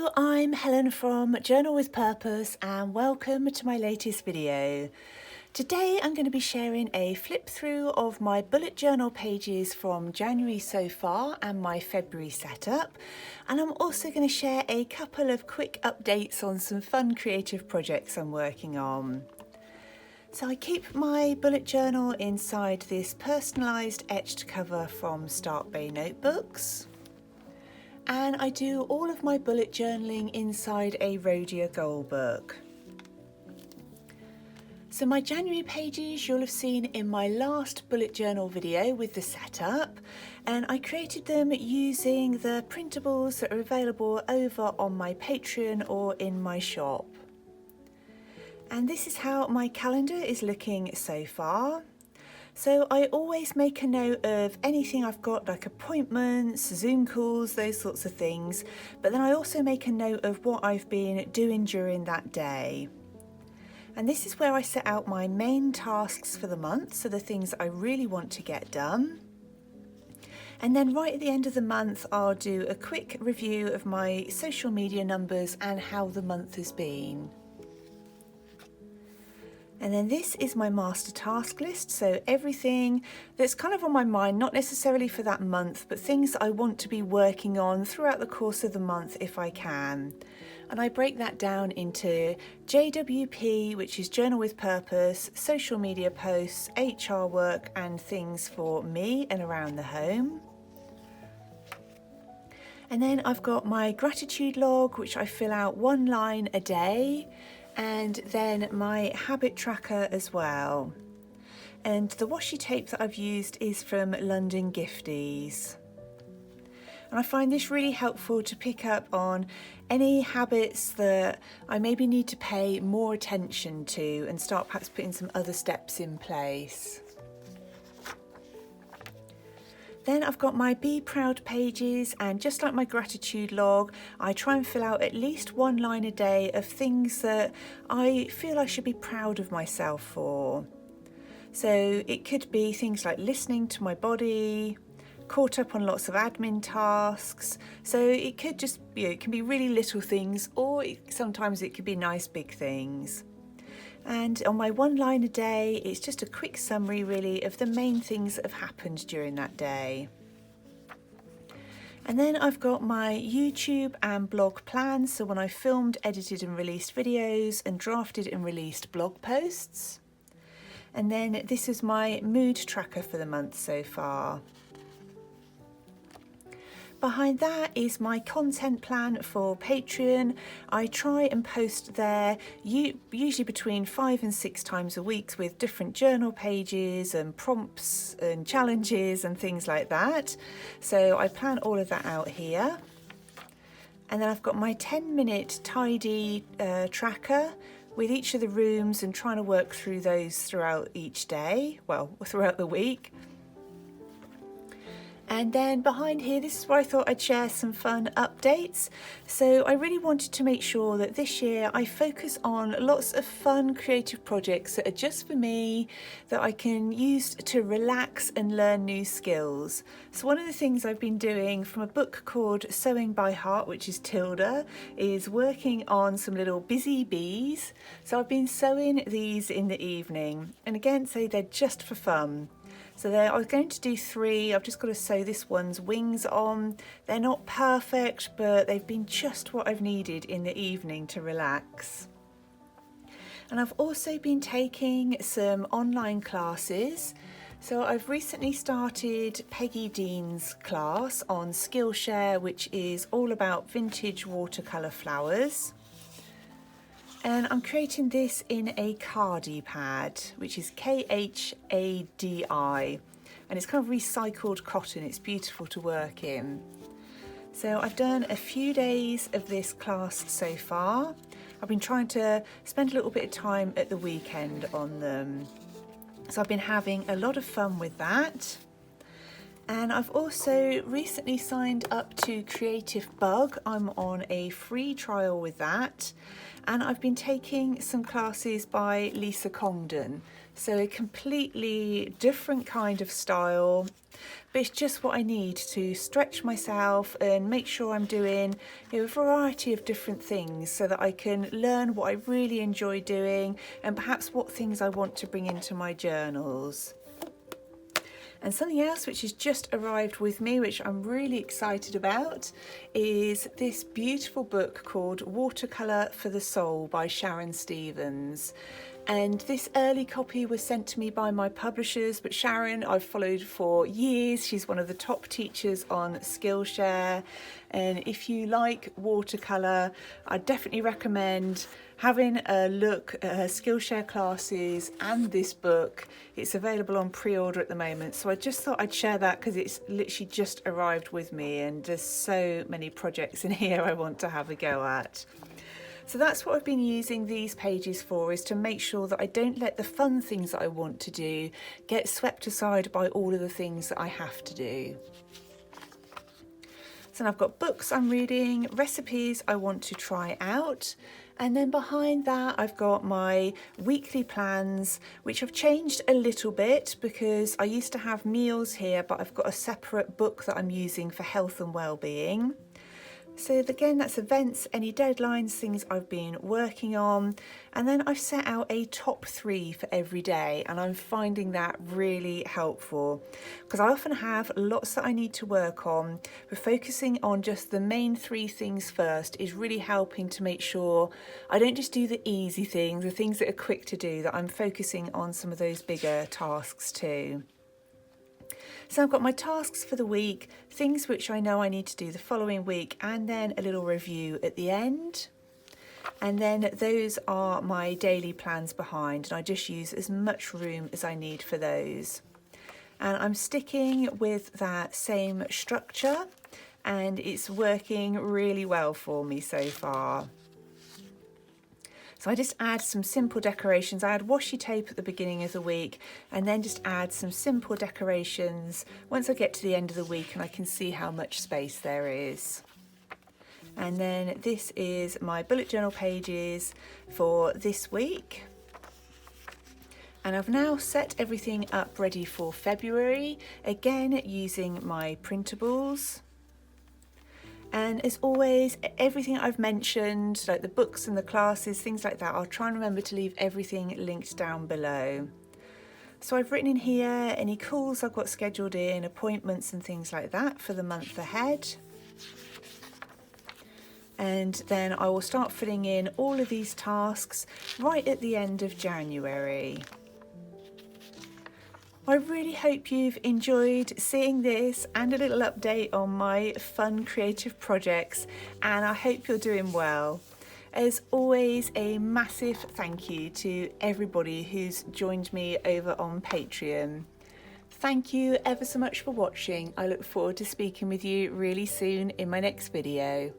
Hello, I'm Helen from Journal with Purpose and welcome to my latest video. Today I'm going to be sharing a flip through of my bullet journal pages from January so far and my February setup, and I'm also going to share a couple of quick updates on some fun creative projects I'm working on. So I keep my bullet journal inside this personalised etched cover from Start Bay Notebooks. And I do all of my bullet journaling inside a Rhodia Goal book. So my January pages you'll have seen in my last bullet journal video with the setup, and I created them using the printables that are available over on my Patreon or in my shop. And this is how my calendar is looking so far. So I always make a note of anything I've got, like appointments, Zoom calls, those sorts of things. But then I also make a note of what I've been doing during that day. And this is where I set out my main tasks for the month, so the things I really want to get done. And then right at the end of the month, I'll do a quick review of my social media numbers and how the month has been. And then this is my master task list, so everything that's kind of on my mind, not necessarily for that month, but things I want to be working on throughout the course of the month if I can. And I break that down into JWP, which is Journal with Purpose, social media posts, HR work, and things for me and around the home. And then I've got my gratitude log, which I fill out one line a day. And then my habit tracker as well. And the washi tape that I've used is from London Gifties. And I find this really helpful to pick up on any habits that I maybe need to pay more attention to and start perhaps putting some other steps in place. Then I've got my Be Proud pages, and just like my gratitude log, I try and fill out at least one line a day of things that I feel I should be proud of myself for. So it could be things like listening to my body, caught up on lots of admin tasks. So it could just, it can be really little things, or sometimes it could be nice big things. And on my one line a day, it's just a quick summary really of the main things that have happened during that day. And then I've got my YouTube and blog plans, so when I filmed, edited and released videos and drafted and released blog posts. And then this is my mood tracker for the month so far. Behind that is my content plan for Patreon. I try and post there usually between 5 and 6 times a week with different journal pages and prompts and challenges and things like that. So I plan all of that out here. And then I've got my 10-minute tidy tracker with each of the rooms and trying to work through those throughout each day, well, throughout the week. And then behind here, this is where I thought I'd share some fun updates. So I really wanted to make sure that this year I focus on lots of fun creative projects that are just for me, that I can use to relax and learn new skills. So one of the things I've been doing from a book called Sewing by Heart, which is Tilda, is working on some little busy bees. So I've been sewing these in the evening, and again, so they're just for fun. So I was going to do 3. I've just got to sew this one's wings on. They're not perfect, but they've been just what I've needed in the evening to relax. And I've also been taking some online classes. So I've recently started Peggy Dean's class on Skillshare, which is all about vintage watercolor flowers. And I'm creating this in a Khadi pad, which is Khadi, and it's kind of recycled cotton. It's beautiful to work in. So I've done a few days of this class so far. I've been trying to spend a little bit of time at the weekend on them. So I've been having a lot of fun with that. And I've also recently signed up to Creative Bug. I'm on a free trial with that, and I've been taking some classes by Lisa Congdon. So a completely different kind of style, but it's just what I need to stretch myself and make sure I'm doing a variety of different things so that I can learn what I really enjoy doing and perhaps what things I want to bring into my journals. And something else which has just arrived with me, which I'm really excited about, is this beautiful book called Watercolor for the Soul by Sharon Stevens. And this early copy was sent to me by my publishers, but Sharon I've followed for years. She's one of the top teachers on Skillshare, and if you like watercolour, I definitely recommend having a look at her Skillshare classes and this book. It's available on pre-order at the moment, so I just thought I'd share that because it's literally just arrived with me, and there's so many projects in here I want to have a go at. So that's what I've been using these pages for, is to make sure that I don't let the fun things that I want to do get swept aside by all of the things that I have to do. So I've got books I'm reading, recipes I want to try out, and then behind that I've got my weekly plans, which I've changed a little bit because I used to have meals here, but I've got a separate book that I'm using for health and well-being. So again, that's events, any deadlines, things I've been working on, and then I've set out a top 3 for every day, and I'm finding that really helpful because I often have lots that I need to work on, but focusing on just the main 3 things first is really helping to make sure I don't just do the easy things, the things that are quick to do, that I'm focusing on some of those bigger tasks too. So I've got my tasks for the week, things which I know I need to do the following week, and then a little review at the end. And then those are my daily plans behind, and I just use as much room as I need for those. And I'm sticking with that same structure, and it's working really well for me so far. So I just add some simple decorations. I add washi tape at the beginning of the week, and then just add some simple decorations once I get to the end of the week and I can see how much space there is. And then this is my bullet journal pages for this week. And I've now set everything up ready for February, again using my printables. And as always, everything I've mentioned, like the books and the classes, things like that, I'll try and remember to leave everything linked down below. So I've written in here any calls I've got scheduled in, appointments and things like that for the month ahead. And then I will start filling in all of these tasks right at the end of January. I really hope you've enjoyed seeing this and a little update on my fun creative projects, and I hope you're doing well. As always, a massive thank you to everybody who's joined me over on Patreon. Thank you ever so much for watching. I look forward to speaking with you really soon in my next video.